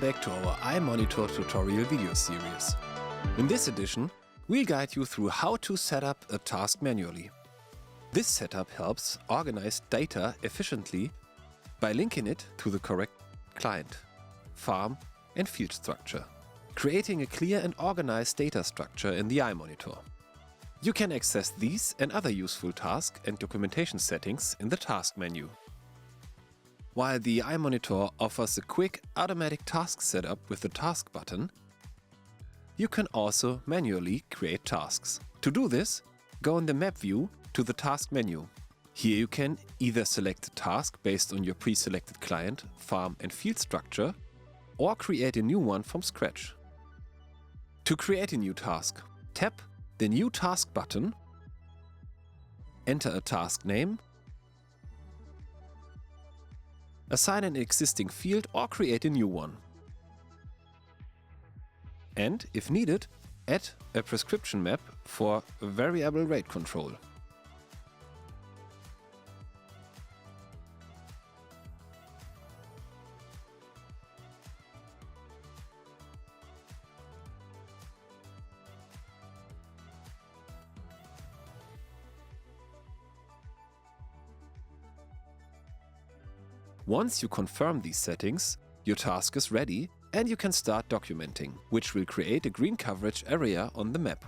back to our iMonitor tutorial video series. In this edition, we'll guide you through how to set up a task manually. This setup helps organize data efficiently by linking it to the correct client, farm and field structure, creating a clear and organized data structure in the iMonitor. You can access these and other useful task and documentation settings in the task menu. While the iMonitor offers a quick automatic task setup with the task button, you can also manually create tasks. To do this, go in the map view to the task menu. Here you can either select a task based on your pre-selected client, farm and field structure, or create a new one from scratch. To create a new task, tap the New Task button, enter a task name, assign an existing field or create a new one. And, if needed, add a prescription map for variable rate control. Once you confirm these settings, your task is ready and you can start documenting, which will create a green coverage area on the map.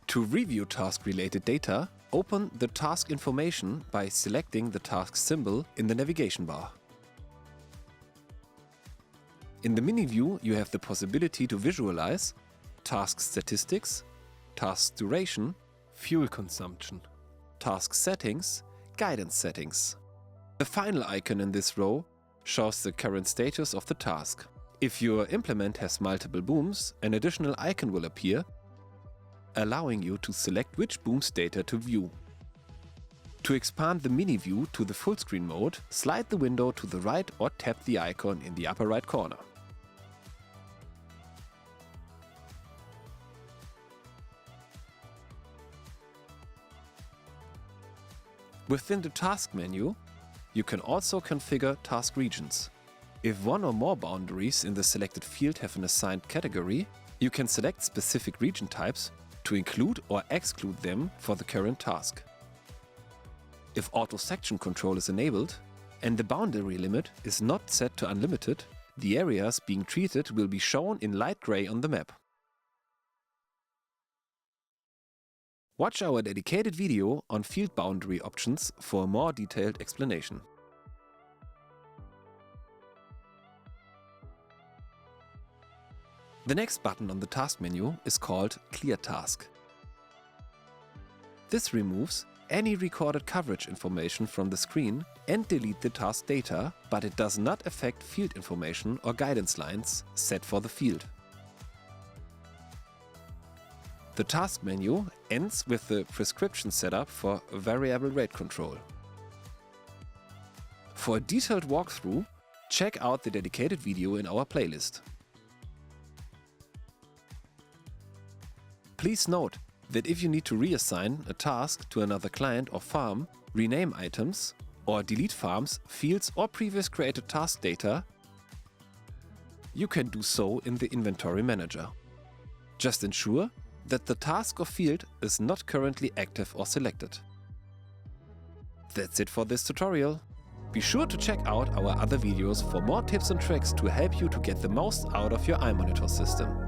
To review task-related data, open the task information by selecting the task symbol in the navigation bar. In the mini view, you have the possibility to visualize task statistics, task duration, fuel consumption, task settings, guidance settings. The final icon in this row shows the current status of the task. If your implement has multiple booms, an additional icon will appear, allowing you to select which boom's data to view. To expand the mini view to the full screen mode, slide the window to the right or tap the icon in the upper right corner. Within the task menu, you can also configure task regions. If one or more boundaries in the selected field have an assigned category, you can select specific region types to include or exclude them for the current task. If auto section control is enabled and the boundary limit is not set to unlimited, the areas being treated will be shown in light gray on the map. Watch our dedicated video on field boundary options for a more detailed explanation. The next button on the task menu is called Clear Task. This removes any recorded coverage information from the screen and delete the task data, but it does not affect field information or guidance lines set for the field. The task menu ends with the prescription setup for variable rate control. For a detailed walkthrough, check out the dedicated video in our playlist. Please note that if you need to reassign a task to another client or farm, rename items, or delete farms, fields or previous created task data, you can do so in the Inventory Manager. Just ensure that the task or field is not currently active or selected. That's it for this tutorial. Be sure to check out our other videos for more tips and tricks to help you to get the most out of your iMonitor system.